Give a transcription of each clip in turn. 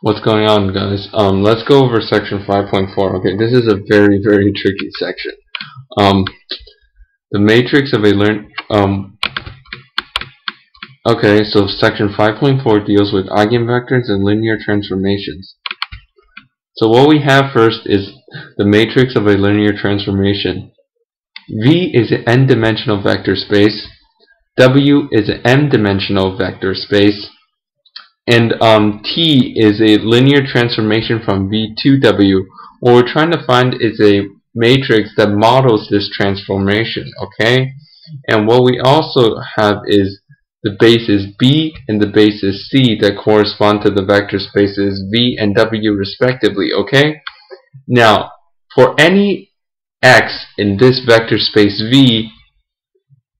What's going on, guys? Let's go over section 5.4. Okay, this is a very, very tricky section. The matrix of a okay, so section 5.4 deals with eigenvectors and linear transformations. So what we have first is the matrix of a linear transformation. V is an n-dimensional vector space. W is an m-dimensional vector space. And T is a linear transformation from V to W. What we're trying to find is a matrix that models this transformation, okay? And what we also have is the bases B and the bases C that correspond to the vector spaces V and W respectively, okay? Now, for any x in this vector space V,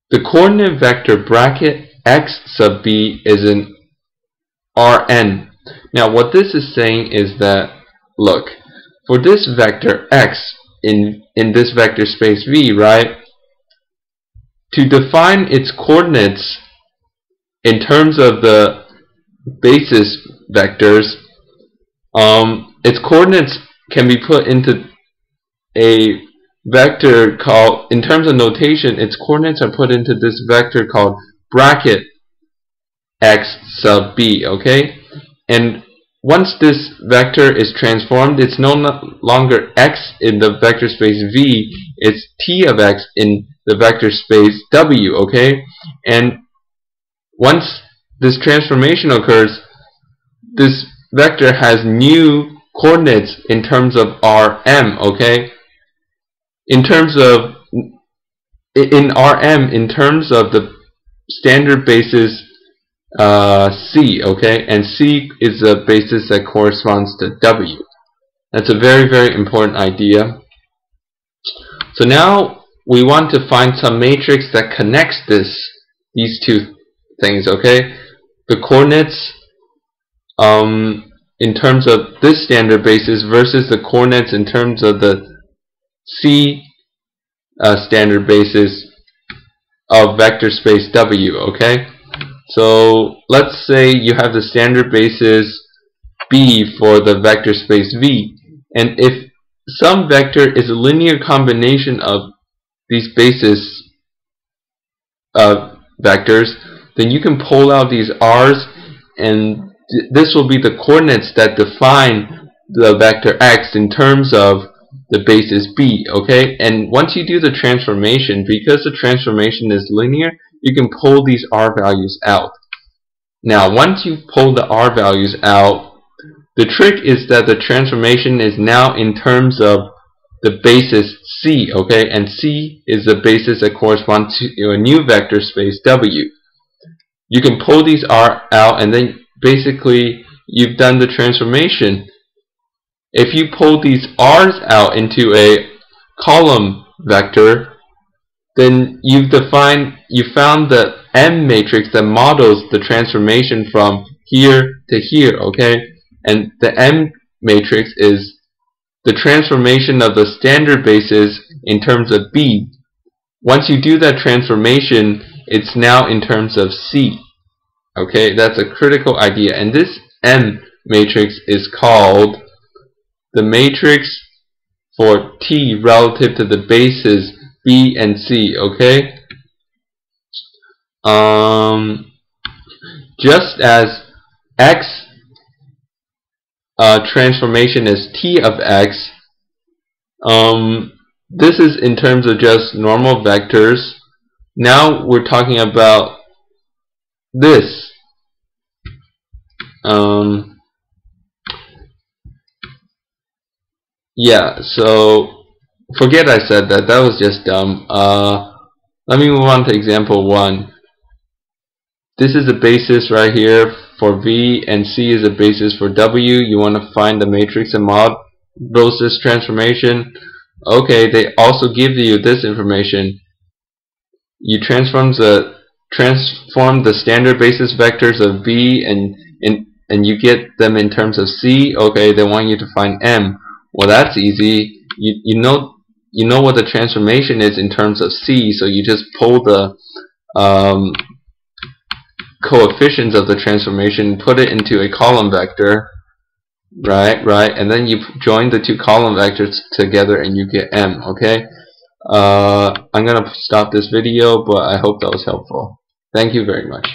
the coordinate vector bracket x sub B is an Rn. Now what this is saying is that, look, for this vector x in this vector space V, right, to define its coordinates in terms of the basis vectors, its coordinates can be put into a vector called, in terms of notation, its coordinates are put into this vector called bracket x sub B, okay? And once this vector is transformed, it's no longer x in the vector space V, it's t of x in the vector space W, okay? And once this transformation occurs, this vector has new coordinates in terms of Rm, okay? In terms of, in Rm, in terms of the standard basis C, okay, and C is a basis that corresponds to W. That's a very, very important idea. So now we want to find some matrix that connects these two things, okay? The coordinates in terms of this standard basis versus the coordinates in terms of the C standard basis of vector space W, okay? So let's say you have the standard basis B for the vector space V, and if some vector is a linear combination of these basis vectors, then you can pull out these R's, and this will be the coordinates that define the vector x in terms of the basis B, okay? And once you do the transformation, because the transformation is linear, you can pull these R values out. Now, once you pull the R values out, the trick is that the transformation is now in terms of the basis C, okay? And C is the basis that corresponds to a new vector space W. You can pull these R out, and then basically you've done the transformation. If you pull these R's out into a column vector, then you found the M matrix that models the transformation from here to here, okay? And the M matrix is the transformation of the standard basis in terms of B. Once you do that transformation, it's now in terms of C. Okay, that's a critical idea. And this M matrix is called the matrix for T relative to the bases B and C, okay? Just as X transformation is T of X, this is in terms of just normal vectors. Now we're talking about this. Yeah, so forget I said that. That was just dumb. Let me move on to example 1. This is a basis right here for V, and C is a basis for W. You want to find the matrix and models this transformation. Okay, they also give you this information. You transform the standard basis vectors of V, and you get them in terms of C. Okay, they want you to find M. Well, that's easy. You know what the transformation is in terms of C, so you just pull the coefficients of the transformation, put it into a column vector, right, and then you join the two column vectors together and you get m. Okay. I'm gonna stop this video, but I hope that was helpful. Thank you very much.